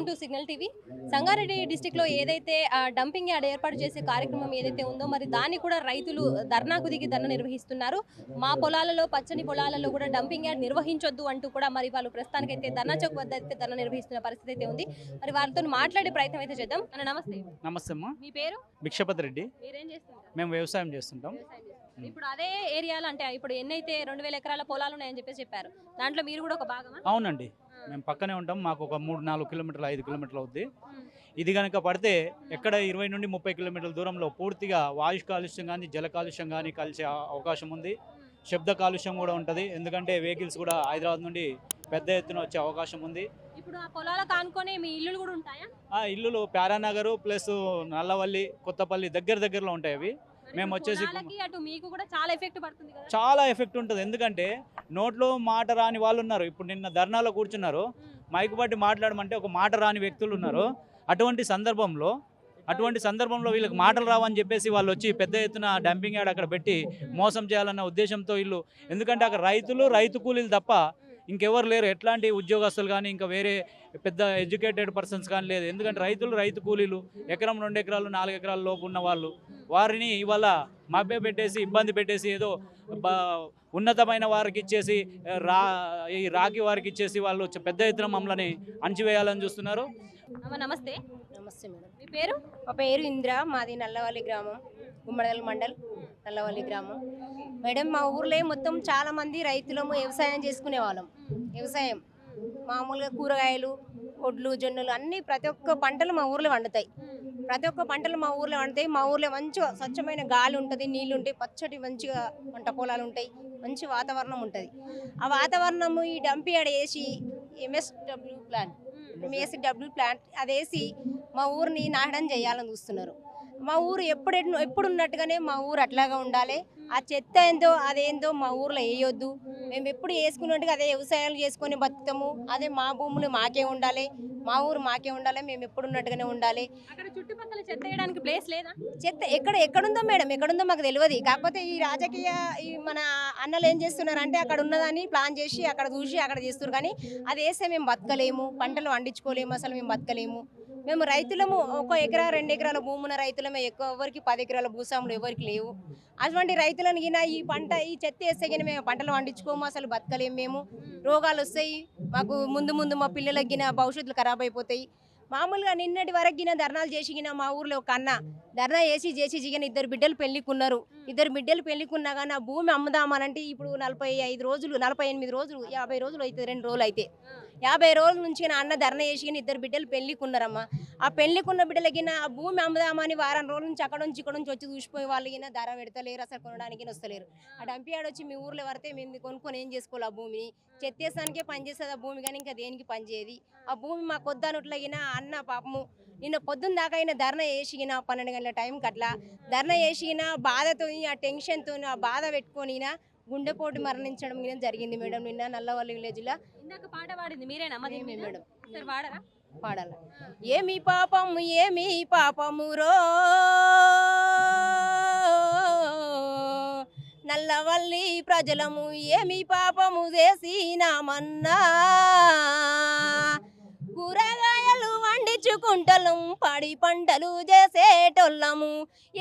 To signal TV. Sangareddy డిస్టిక్లో ఏదైతే dumping yard ఏర్పాటు చేసే కార్యక్రమం ఏదైతే ఉందో మరి దాన్ని కూడా రైతులు ధర్నాకు దిగి ధర్నా నిర్వహిస్తున్నారు. మా పొలాలలో పచ్చని పొలాలలో కూడా డంపింగ్ యార్డ్ నిర్వహించొద్దు అంటూ కూడా మరి వాళ్ళు ప్రస్తుతానికైతే ధర్నా చౌక్ వద్ద అయితే ధర్నా నిర్వహిస్తున్న పరిస్థితి అయితే ఉంది. మరి వాళ్ళతో మాట్లాడే ప్రయత్నం అయితే చేద్దాం. నమస్తే. నమస్తే అమ్మా. మీ పేరు? భిక్షపతి రెడ్డి. మీరేం చేస్తుంటారు? మేము వ్యవసాయం చేస్తుంటాం. ఇప్పుడు అదే ఏరియాలో అంటే ఇప్పుడు ఎన్నైతే 2000 ఎకరాల పొలాలు ఉన్నాయని చెప్పారు, దాంట్లో మీరు కూడా ఒక భాగమా? అవునండి, మేము పక్కనే ఉంటాం. మాకు ఒక 3-4 కిలోమీటర్లు 5 కిలోమీటర్లు అవుద్ది. ఇది కనుక పడితే ఎక్కడ 20 నుండి 30 కిలోమీటర్ల దూరంలో పూర్తిగా వాయు కాలుష్యం కానీ జల కాలుష్యం కానీ కలిసే అవకాశం ఉంది. శబ్ద కాలుష్యం కూడా ఉంటుంది, ఎందుకంటే వెహికల్స్ కూడా హైదరాబాద్ నుండి పెద్ద ఎత్తున వచ్చే అవకాశం ఉంది. ఇప్పుడు ఆ పొలాలకు ఆనుకొని మీ ఇల్లులు కూడా ఉంటాయా? ఆ ఇల్లులు ప్యారానగర్ ప్లస్ నల్లవల్లి, కొత్తపల్లి దగ్గరలో ఉంటాయి. అవి మేము వచ్చేసి అటు మీకు కూడా చాలా ఎఫెక్ట్ పడుతుంది కదా? చాలా ఎఫెక్ట్ ఉంటుంది, ఎందుకంటే నోట్లో మాట రాని వాళ్ళు ఉన్నారు. ఇప్పుడు నిన్న ధర్నాలో కూర్చున్నారు, మైకు పట్టి మాట్లాడమంటే ఒక మాట రాని వ్యక్తులు ఉన్నారు. అటువంటి సందర్భంలో వీళ్ళకి మాటలు రావని చెప్పేసి వాళ్ళు వచ్చి పెద్ద ఎత్తున డంపింగ్ యార్డ్ అక్కడ పెట్టి మోసం చేయాలన్న ఉద్దేశంతో వీళ్ళు, ఎందుకంటే అక్కడ రైతు కూలీలు తప్ప ఇంకెవరు లేరు. ఎట్లాంటి ఉద్యోగస్తులు కానీ ఇంకా వేరే పెద్ద ఎడ్యుకేటెడ్ పర్సన్స్ కానీ లేదు. ఎందుకంటే రైతు కూలీలు 1 ఎకరం 2 ఎకరాలు 4 ఎకరాల లోపు ఉన్న వాళ్ళు, వారిని ఇవాళ మభ్య పెట్టేసి ఇబ్బంది పెట్టేసి ఏదో ఉన్నతమైన వారికి ఇచ్చేసి ఈ రాకి వారికి ఇచ్చేసి వాళ్ళు పెద్ద ఎత్తున మమ్మల్ని అణచివేయాలని చూస్తున్నారు. నమస్తే. నమస్తే మేడం. మీ పేరు? మా పేరు ఇంద్ర, మాది నల్లవల్లి గ్రామం, గుమ్మడదల మండల్, నల్లవల్లి గ్రామం. మేడం, మా ఊర్లో మొత్తం చాలా మంది రైతులము వ్యవసాయం చేసుకునే వాళ్ళం. వ్యవసాయం మామూలుగా కూరగాయలు, ఒడ్లు, జొన్నలు అన్నీ ప్రతి ఒక్క పంటలు మా ఊర్లో వండుతాయి. మా ఊర్లో మంచిగా స్వచ్ఛమైన గాలి ఉంటుంది, నీళ్ళు ఉంటాయి, పచ్చటి మంచిగా పంట పొలాలు ఉంటాయి, మంచి వాతావరణం ఉంటుంది. ఆ వాతావరణము ఈ డంపింగ్ వేసి ఎంఎస్డబ్ల్యూ ప్లాంట్ అది వేసి మా ఊరిని నాశనం చేయాలని చూస్తున్నారు. మా ఊరు ఎప్పుడు ఉన్నట్టుగానే మా ఊరు అట్లాగా ఉండాలి. ఆ చెత్త ఏందో అదేందో మా ఊర్లో వేయొద్దు. మేము ఎప్పుడు వేసుకున్నట్టుగా అదే వ్యవసాయాలు చేసుకొని బతుకుతాము. అదే మా భూములు మాకే ఉండాలి, మా ఊరు మాకే ఉండాలి, మేము ఎప్పుడు ఉన్నట్టుగానే ఉండాలి. అక్కడ చుట్టుపక్కల చెత్త వేయడానికి ప్లేస్ లేదా? చెత్త ఎక్కడుందో మేడం, ఎక్కడుందో మాకు తెలియదు. కాకపోతే ఈ రాజకీయ మన అన్నలు ఏం చేస్తున్నారంటే అక్కడ ఉన్నదాన్ని ప్లాన్ చేసి అక్కడ చూసి అక్కడ చేస్తారు. కానీ అది వేస్తే మేము బతకలేము, పంటలు పండించుకోలేము, అసలు మేము బతకలేము. మేము రైతులము 1 ఎకరా 2 ఎకరాల భూమి ఉన్న రైతులమే, ఎవరికి 10 ఎకరాల భూస్వాములు ఎవరికి లేవు. అటువంటి రైతులను గిన ఈ చెత్త వేస్తే గిన మేము పంటలు పండించుకోము, అసలు బతకలేము. మేము రోగాలు వస్తాయి మాకు, ముందు మా పిల్లలకి గిన భవిష్యత్తులు ఖరాబ్ అయిపోతాయి. మామూలుగా నిన్నటి వరకు గిన ధర్నాలు చేసి మా ఊర్లో ఒక అన్న ధర్నా చేసి గిన 2 బిడ్డలు పెళ్లికున్నారు. 2 బిడ్డలు పెళ్లికున్నా కానీ ఆ భూమి అమ్ముదామనంటే ఇప్పుడు 45 రోజులు 48 రోజులు 50 రోజులు అవుతుంది, 2 రోజులు అయితే 50 రోజుల నుంచి నా అన్న ధర్నా చేసి 2 బిడ్డలు పెళ్లికున్నారమ్మా. ఆ పెళ్లికున్న బిడ్డలకి ఆ భూమి అమ్ముదామని వారం రోజుల నుంచి అక్కడ నుంచి వచ్చి చూసిపోయి వాళ్ళు గిన ధర పెడతలేరు, అసలు కొనడానికి వస్తలేరు. ఆ డంపింగ్ యార్డ్ వచ్చి మీ ఊర్లో పడితే మేము కొనుక్కొని ఏం చేసుకోవాలి? ఆ భూమిని చెత్తేసానికే పనిచేస్తుంది ఆ భూమి, కానీ ఇంకా దేనికి పనిచేయదు. ఆ భూమి మా కొద్దనుట్లగిన అన్న పాపము నిన్న పొద్దున్న దాకా అయినా ధర్నా చేసిగిన 12 గంటల టైంకి అట్లా ధర్నా చేసిగిన బాధతో, ఆ టెన్షన్తో, ఆ బాధ పెట్టుకొని గుండెపోటు మరణించడం జరిగింది మేడం నిన్న నల్లవల్లి విలేజ్లో. ఇందాక పాట పాడింది మీరేనా? మేడం పాడరా? పాడాల. ఏమి పాపము రో నల్లవల్లి ప్రజలము, ఏమి పాపము చేసినామన్నా, కూరగాయలు వండించుకుంటలం, పడి పంటలు చేసేటోళ్ళము,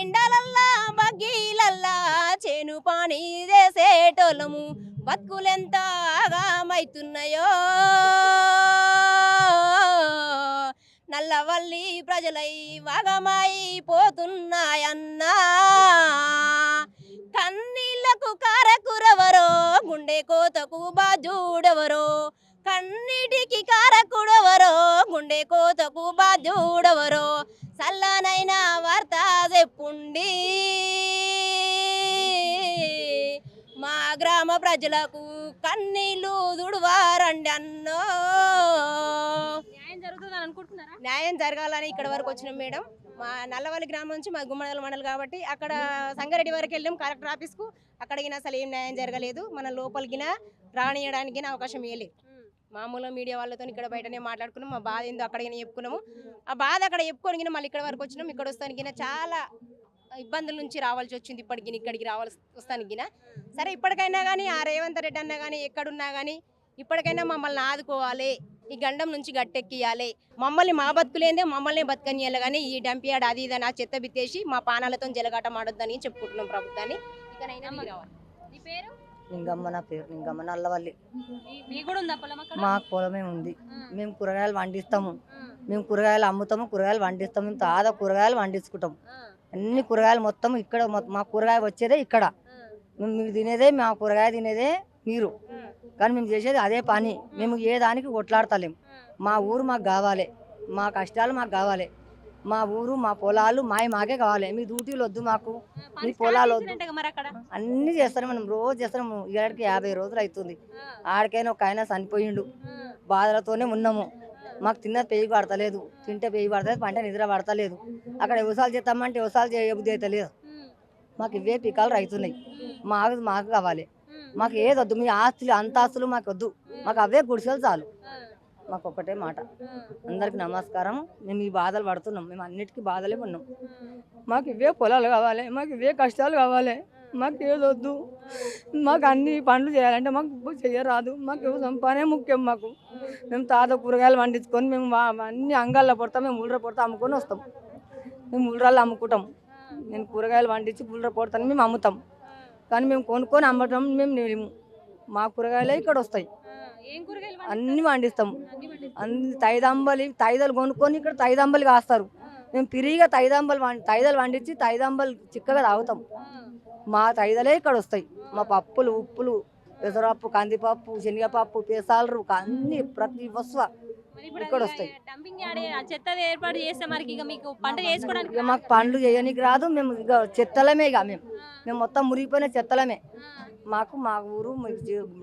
ఎండలల్లా బగ్గీలల్లా చేను పాని చేసేటోళ్ళము, బతుకులెంత ఆగామైతున్నాయో నల్లవల్లి ప్రజలై వాగమైపోతున్నాయన్నా, కన్నీళ్లకు కారకురెవరో, గుండె కోతకు బాధ్యుడెవరో, కన్నీటికి కారకుడెవరో, గుండె కోతకు బాధ్యుడెవరో, చల్లనైనా వార్త చెప్పుండి మా గ్రామ ప్రజలకు కన్నీళ్లు దుడువారండి అన్నో. న్యాయం జరగాలని ఇక్కడ వరకు వచ్చినాం మేడం. మా నల్లవల్లి గ్రామం నుంచి మా గుమ్మడదల మండలి కాబట్టి అక్కడ సంగారెడ్డి వరకు వెళ్ళాం కలెక్టర్ ఆఫీస్కు. అక్కడికి అసలు ఏం న్యాయం జరగలేదు. మన లోపలికి రానియడానికి అవకాశం ఇవ్వలేదు. మామూలుగా మీడియా వాళ్ళతో ఇక్కడ బయటనే మాట్లాడుకున్నాం. మా బాధ ఏందో అక్కడికి చెప్పుకున్నాము. ఆ బాధ అక్కడ చెప్పుకొని మళ్ళీ ఇక్కడ వరకు వచ్చినాం. ఇక్కడ వస్తానికి చాలా ఇబ్బందుల నుంచి రావాల్సి వచ్చింది. ఇక్కడికి వస్తానికి సరే, ఇప్పటికైనా కానీ ఆ రేవంత్ రెడ్డి అన్న కానీ ఎక్కడున్నా కానీ ఇప్పటికైనా మమ్మల్ని ఆదుకోవాలి. ఈ గండం నుంచి గట్టెక్కియాలి, మమ్మల్ని మా బతుకులేందే మమ్మల్ని బతకనియాలి. కానీ ఈ డంప్ యార్డ్ అది ఇది అని ఆ చెత్త బిత్తేసి మా పానాలతో జలగాటం ఆడొద్దని చెప్పుకుంటున్నాం ప్రభుత్వాన్ని. ఇకనైనా దిగి రావాలి. నీ పేరు? లింగమ్మ, నా పేరు లింగమ్మ, నల్లవల్లి. మీకు కూడా ఉందా పొలం అక్కడ? మాకు పొలమే ఉంది. ఉమ్, మేము కూరగాయలు పండిస్తాము, ఉమ్, మేము కూరగాయలు అమ్ముతాము, కూరగాయలు పండిస్తాము. మేము తాజా కూరగాయలు పండించుకుంటాం. ఆ, అన్ని కూరగాయలు మొత్తం ఇక్కడ మా కూరగాయ వచ్చేదే ఇక్కడ. ఆ, మీరు తినేదే, మా కూరగాయ తినేదే మీరు. ఉమ్, కానీ మేము చేసేది అదే పని. మేము ఏ దానికి కొట్లాడతలేము. మా ఊరు మాకు కావాలి, మా కష్టాలు మాకు కావాలి. మా ఊరు మా పొలాలు మాకే కావాలి. మీ డ్యూటీలు వద్దు, మాకు పని మీ స్టార్ట్ పొలాలు వద్దు. చేసిరంటగా మరి అక్కడ? అన్నీ చేస్తాం, మనం రోజు చేస్తాము. ఏడాదికి 50 రోజులు అవుతుంది. ఆ, ఆడికైనా ఒక ఆయన చనిపోయిండు, ఆ, బాధలతోనే ఉన్నాము. మాకు తిన్నది పేయి పడతలేదు, తింటే పేయి పడతలేదు, పంట నిద్ర పడతలేదు. అక్కడ వ్యవసాయాలు చేస్తామంటే వ్యవసాయాలు చేయబుద్ధి అవుతలేదు. ఉమ్, మాకు ఇవే పికాలు రైతున్నాయి. మాకు కావాలి. ఉమ్, మాకు ఏది వద్దు, మీ ఆస్తులు అంతాస్తులు మాకు వద్దు. మాకు అవే గుడిసెలు చాలు. ఆ, మాకు ఒక్కటే మాట, ఆ, అందరికి నమస్కారం. మేము ఈ బాధలు పడుతున్నాం, మేము అన్నిటికీ బాధలే ఉన్నాం. ఆ, మాకు ఇవే పొలాలు కావాలి, మాకు ఇవే కష్టాలు కావాలి. మాకు ఏదొద్దు. మాకు అన్ని పనులు చేయాలంటే మాకు చేయరాదు. మాకు పనే ముఖ్యం. మాకు మేము తాత కూరగాయలు పండించుకొని మేము అన్ని అంగాల్లో పడతాం. మేము ఉల్లిర పొడతా అమ్ముకొని వస్తాం. మేము ఉల్లిరాళ్ళు అమ్ముకుంటాం. నేను కూరగాయలు పండించి ఉల్లిర పొడతాను మేము అమ్ముతాం. కానీ మేము కొనుక్కొని అమ్మటం మేము లేము. మా కూరగాయలే ఇక్కడ వస్తాయి. ఏం కూరగాయలు అన్ని పండిస్తాం. అన్ని పండిస్తారు. అన్ని తైదలు కొనుక్కొని ఇక్కడ తైదంబలు కాస్తారు. మేము పిరిగా తైదలు పండించి తైదంబలు చిక్కగా తాగుతాం. మా తైదలే ఇక్కడ వస్తాయి. మా పప్పులు, ఉప్పులు, పెసరపప్పు, కందిపప్పు, శనగపప్పు, పెసాలు అన్ని ప్రతి వస్తువు మరి ఇప్పుడు ఇక్కడ అది వస్తాయి. డంపింగ్ యార్డ్ ఆ చెత్తది ఏర్పాటు చేస్తే మరి ఇక మీకు పంట చేసుకోవడానికి ఇక మాకు పండ్లు చేయడానికి రాదు. మేము ఇక చెత్తలమే. ఇక మేము మొత్తం మురిగిపోయిన చెత్తలమే. మా ఊరు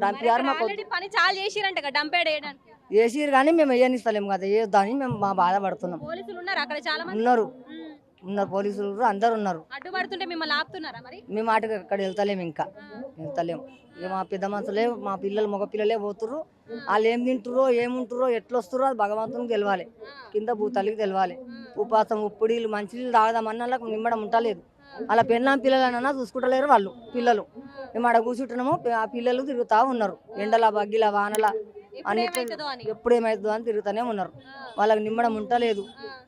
డంపియారు మాకు ఆల్రెడీ పని చాలా చేసిరంట డంప్ యార్డ్ వేయడానికి. వేసిరు కానీ మేము వేయనిస్తలేము కదా. వేయొద్దని మేము మా బాధపడుతున్నాం. పోలీసులు ఉన్నారు అక్కడ చాలా మంది. ఉన్నారు, ఉమ్, పోలీసులు అందరు ఉన్నారు. అడ్డుపడుతుంటే మిమ్మల్ని ఆపుతున్నారా మరి? మేము ఆటకి అక్కడ వెళ్తలేము, ఇంకా వెళ్తలేము. ఇక మా పెద్ద మనుషులే, మా పిల్లలు మగ పిల్లలే పోతుర్రు. వాళ్ళు ఏం తింటుర్రో ఏముంటుర్రో ఎట్లా వస్తుర్రో అది భగవంతునికి తెలవాలి, కింద భూతల్లికి తెలవాలి. ఉపాసం ఉప్పుడీలు మంచినీళ్ళు తాగదామన్నా నిమ్మడం ఉంటలేదు. అలా పెన్నాం పిల్లలన్నా చూసుకుంటలేరు వాళ్ళు పిల్లలు. మేము ఆడ కూర్చుంటున్నాము, ఆ పిల్లలు తిరుగుతూ ఉన్నారు. ఎండల బగ్గిల వానల అన్నిటి ఏమవుతుందో అని. ఎప్పుడేమవుతుందో అని తిరుగుతూనే ఉన్నారు. వాళ్ళకి నిమ్మడం ఉంటలేదు.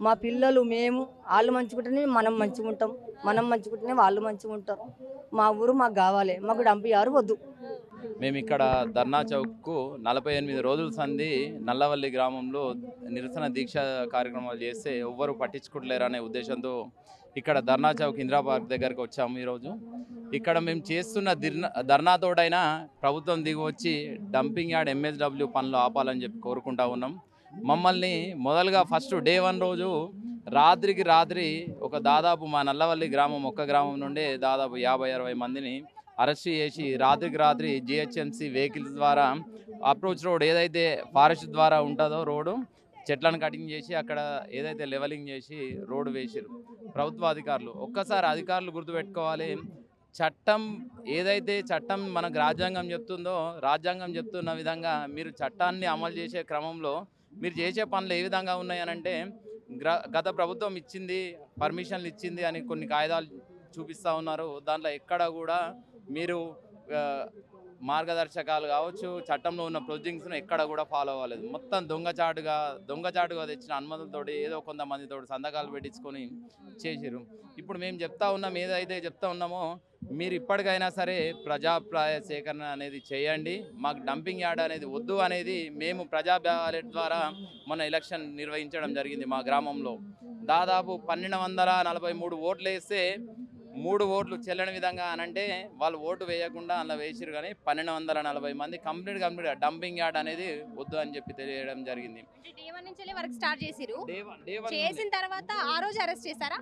మా పిల్లలు మేము వాళ్ళు మంచుకుంటేనే మనం మంచుకుంటాం, మనం మంచుకుంటేనే వాళ్ళు మంచిగా ఉంటారు. మా ఊరు మాకు కావాలి, మాకు డంప్ యార్డ్ వద్దు. మేము ఇక్కడ ధర్నా చౌక్కు 48 రోజుల సంధి నల్లవల్లి గ్రామంలో నిరసన దీక్ష కార్యక్రమాలు చేస్తే ఎవ్వరు పట్టించుకోవట్లేరు అనే ఉద్దేశంతో ఇక్కడ ధర్నా చౌక్ ఇందిరా పార్క్ దగ్గరకు వచ్చాము. ఈరోజు ఇక్కడ మేము చేస్తున్న ధర్నాతోడైనా ప్రభుత్వం దిగి వచ్చి డంపింగ్ యార్డ్ MSW పనులు ఆపాలని చెప్పి కోరుకుంటా ఉన్నాం. మమ్మల్ని మొదలుగా ఫస్ట్ డే 1 రోజు రాత్రికి రాత్రి ఒక దాదాపు మా నల్లవల్లి గ్రామం ఒక్క గ్రామం నుండే దాదాపు 50-60 మందిని అరెస్ట్ చేసి రాత్రికి రాత్రి GHMC వెహికల్స్ ద్వారా అప్రోచ్ రోడ్ ఏదైతే ఫారెస్ట్ ద్వారా ఉంటుందో రోడ్డు చెట్లను కటింగ్ చేసి అక్కడ ఏదైతే లెవెలింగ్ చేసి రోడ్డు వేసారు ప్రభుత్వ అధికారులు. ఒక్కసారి అధికారులు గుర్తుపెట్టుకోవాలి, చట్టం ఏదైతే చట్టం మనకు రాజ్యాంగం చెప్తుందో రాజ్యాంగం చెప్తున్న విధంగా మీరు చట్టాన్ని అమలు చేసే క్రమంలో మీరు చేసే పనులు ఏ విధంగా ఉన్నాయనంటే గత ప్రభుత్వం ఇచ్చింది, పర్మిషన్లు ఇచ్చింది అని కొన్ని కాయిదాలు చూపిస్తూ ఉన్నారు. దాంట్లో ఎక్కడ కూడా మీరు మార్గదర్శకాలు కావచ్చు, చట్టంలో ఉన్న ప్రొసీడింగ్స్ను ఎక్కడ కూడా ఫాలో అవ్వలేదు. మొత్తం దొంగచాటుగా తెచ్చిన అనుమతులతోటి ఏదో కొంతమందితో సంతకాలు పెట్టించుకొని చేసిరు. ఇప్పుడు మేము చెప్తా ఉన్నాం, ఏదైతే చెప్తా ఉన్నామో మీరు ఇప్పటికైనా సరే ప్రజాభిప్రాయ సేకరణ అనేది చేయండి. మాకు డంపింగ్ యార్డ్ అనేది వద్దు అనేది మేము ప్రజా బ్యాలెట్ ద్వారా మొన్న ఎలక్షన్ నిర్వహించడం జరిగింది. మా గ్రామంలో దాదాపు 1243 ఓట్లు వేస్తే 3 ఓట్లు చెల్లని విధంగా అనంటే వాళ్ళు ఓటు వేయకుండా అలా వేసిరు. కానీ 1240 మంది కంప్లీట్ డంపింగ్ యార్డ్ అనేది వద్దు అని చెప్పి తెలియడం జరిగింది. అంటే డే 1 నుంచి వర్క్ స్టార్ట్ చేసిరు. Day one చేసిన తర్వాత ఆ రోజు అరెస్ట్ చేశారా?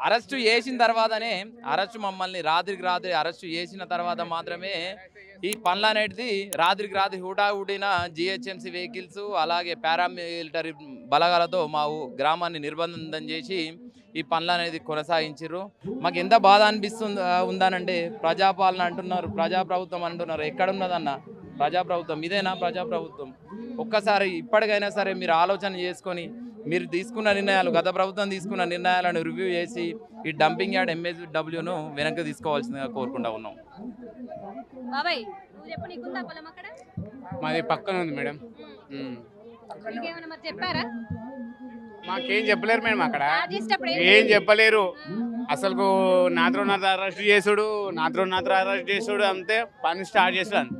అరెస్టు చేసిన తర్వాతనే మమ్మల్ని రాత్రికి రాత్రి అరెస్టు చేసిన తర్వాత మాత్రమే ఈ పనులు అనేది రాత్రికి రాత్రి హుటాహుటిన GHMC వెహికల్స్ అలాగే పారామిలిటరీ బలగాలతో మా గ్రామాన్ని నిర్బంధం చేసి ఈ పనులు అనేది కొనసాగించారు. మాకు ఎంత బాధ ఉందనంటే ప్రజాపాలన అంటున్నారు, ప్రజాప్రభుత్వం అంటున్నారు. ఎక్కడున్నదన్న ప్రజాప్రభుత్వం? ఇదేనా ప్రజాప్రభుత్వం? ఒక్కసారి ఇప్పటికైనా సరే మీరు ఆలోచన చేసుకొని మీరు తీసుకున్న నిర్ణయాలు, గత ప్రభుత్వం తీసుకున్న నిర్ణయాలను రివ్యూ చేసి ఈ డంపింగ్ యార్డ్ MSWను వెనక్కి తీసుకోవాల్సిందిగా కోరుకుంటా ఉన్నాం. బాబాయ్ నువ్వు చెప్పు, నీకుందా పొలం అక్కడ? మాది పక్కన ఉంది మేడం. మీకేమైనా మరి చెప్పారా మాకేం చెప్పలేరు మేడం అక్కడ స్టార్ట్ చేసేటప్పుడు ఏం చెప్పలేరు అసలు నాత్ర అరెస్ట్ చేసుడు నాత్ర అరెస్ట్ చేసుడు అంతే పని స్టార్ట్ చేసాడు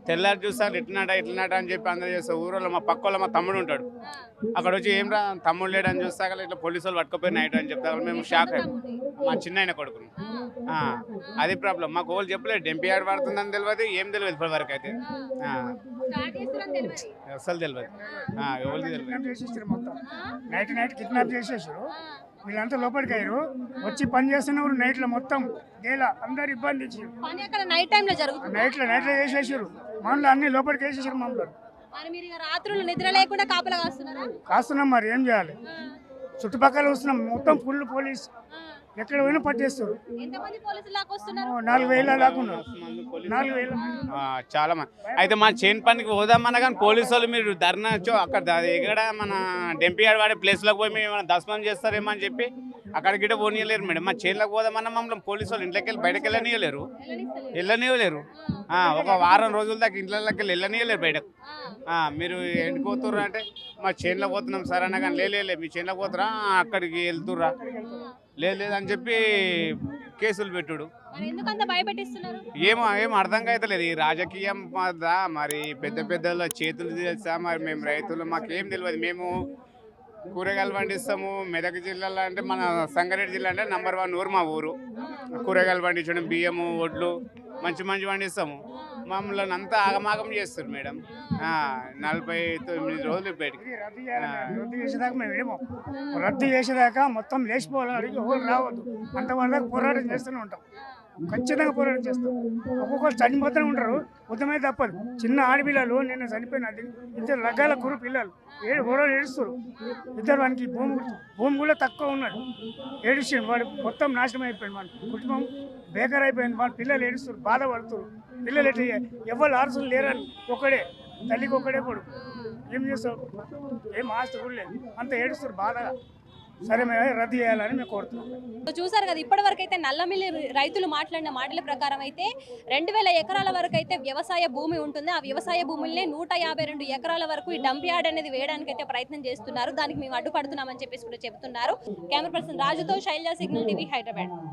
తెల్లారి చూస్తారు ఇట్లనాట అని చెప్పి అందరూ చేస్తారు ఊరోళ్ళు మా పక్క వాళ్ళ మా తమ్ముడు ఉంటాడు అక్కడ వచ్చి ఏం రా తమ్ముడు లేడని చూస్తాక ఇట్లా పోలీసు వాళ్ళు పట్టుకుపోయి నైట్ అని చెప్తారు మేము షాక్ అయ్యాం మా చిన్న కొడుకుని అది ప్రాబ్లం మాకు వాళ్ళు చెప్పలేదు డెంపీ ఆడ పడుతుందని తెలియదు ఏం తెలియదు ఇప్పటి వరకు అయితే స్టార్ట్ చేస్తారని తెలియదు అసలు తెలియదు ఎవరికి తెలియదు కిడ్నాప్ చేసేసారు మొత్తం నైట్ కిడ్నాప్ చేసేసారు వీళ్ళంతా లోపలికి అయ్యారు వచ్చి పని చేస్తున్నారు నైట్లో మొత్తం గేలా అందరు ఇబ్బంది ఇచ్చారు పని అక్కడ నైట్ టైం లో జరుగుతుంది నైట్లో చేసేసారు మమ్మల్ని అన్ని లోపలికి వేసేసారు మమ్మల్ని మరి మీరు ఇక రాత్రులు నిద్ర లేకుండా కాపలా కాస్తున్నారా కాస్తున్నాం మరి ఏం చేయాలి చుట్టుపక్కల వస్తున్నాం మొత్తం ఫుల్ పోలీస్ ఎక్కడ పోయినా పట్టేస్తారు ఎంతమంది పోలీసులు లాగా వస్తున్నారు 4,000 దాకా ఉన్నారు 4,000 చాలా మంది అయితే మా చేను పనికి పోదామన్నా కానీ పోలీసు వాళ్ళు మీరు ధర్నా అక్కడ ఇక్కడ మన డెంపీ ఆడ వాడే ప్లేస్లోకి పోయి మేము ఏమైనా దర్శనం చేస్తారేమో అని చెప్పి అక్కడ గిట్ట పోనీయలేరు మేడం మా చేనులోకి పోదామన్నా మమ్మల్ని పోలీసు వాళ్ళు ఇంట్లోకి వెళ్ళి బయటకు వెళ్ళనీయలేరు ఒక వారం రోజుల దాకా ఇంట్లోకి వెళ్ళి వెళ్ళనీయలేరు బయటకు మీరు ఎందుకు పోతుర్రా అంటే మా చేనులో పోతున్నాం సార్ అన్న కానీ లేదు మీ చేనులో పోతురా అక్కడికి వెళ్తుర్రా లేదని చెప్పి కేసులు పెట్టుడు మరి ఎందుకంత భయపెట్టిస్తున్నారు ఏం అర్థం కావట్లేదు ఈ రాజకీయం మరి పెద్ద చేతులు తెలుసా మరి మేము రైతులు మాకేం తెలియదు మేము కూరగాయలు పండిస్తాము మెదక్ జిల్లాలో అంటే మన సంగారెడ్డి జిల్లా అంటే నంబర్ 1 ఊరు మా ఊరు కూరగాయలు పండించడం బియ్యము వడ్లు మంచి వాడిస్తాము మమ్మల్ని అంతా ఆగమాగం చేస్తారు మేడం 49 రోజులు బయటికి రద్దు చేసేదాకా మేము ఏమో రద్దు చేసేదాకా మొత్ం లేచిపోవాలి ఎవరు రావద్దు అంతవరకు పోరాటం చేస్తూనే ఉంటాం ఖచ్చితంగా పోరాటం చేస్తాం ఒక్కొక్కరు చనిపోతూనే ఉంటారు ఉత్తమే తప్పదు చిన్న ఆడపిల్లలు నిన్న చనిపోయినది 2 రకాల గురు పిల్లలు గొడవలు ఏడుస్తారు ఇద్దరు వానికి భూమి కూడా తక్కువ ఉన్నాడు ఏడుస్తాడు వాడు మొత్తం నాశనం అయిపోయింది వాడి కుటుంబం బేకార్ అయిపోయింది వాడి పిల్లలు ఏడుస్తారు బాధపడుతారు పిల్లలు ఎట్లా ఎవరు ఆర్సులు లేరని ఒకడే తల్లికి ఒకడే కొడుకు ఏం చేస్తావు ఏం ఆస్తి కూడా లేదు అంత ఏడుస్తారు బాధగా సరే మేము రద్దు చేయాలని మేము కోరుతున్నాం చూసారు కదా ఇప్పటి వరకు అయితే నల్లమిల్లి రైతులు మాట్లాడిన మాటల ప్రకారం అయితే 2,000 ఎకరాల వరకు అయితే వ్యవసాయ భూమి ఉంటుంది ఆ వ్యవసాయ భూముల్ని 152 ఎకరాల వరకు ఈ డంప్ యార్డ్ అనేది వేయడానికి అయితే ప్రయత్నం చేస్తున్నారు దానికి మేము అడ్డుపడుతున్నామని చెప్పేసి కూడా చెబుతున్నారు కెమెరా పర్సన్ రాజుతో శైలజ సిగ్నల్ టీవీ హైదరాబాద్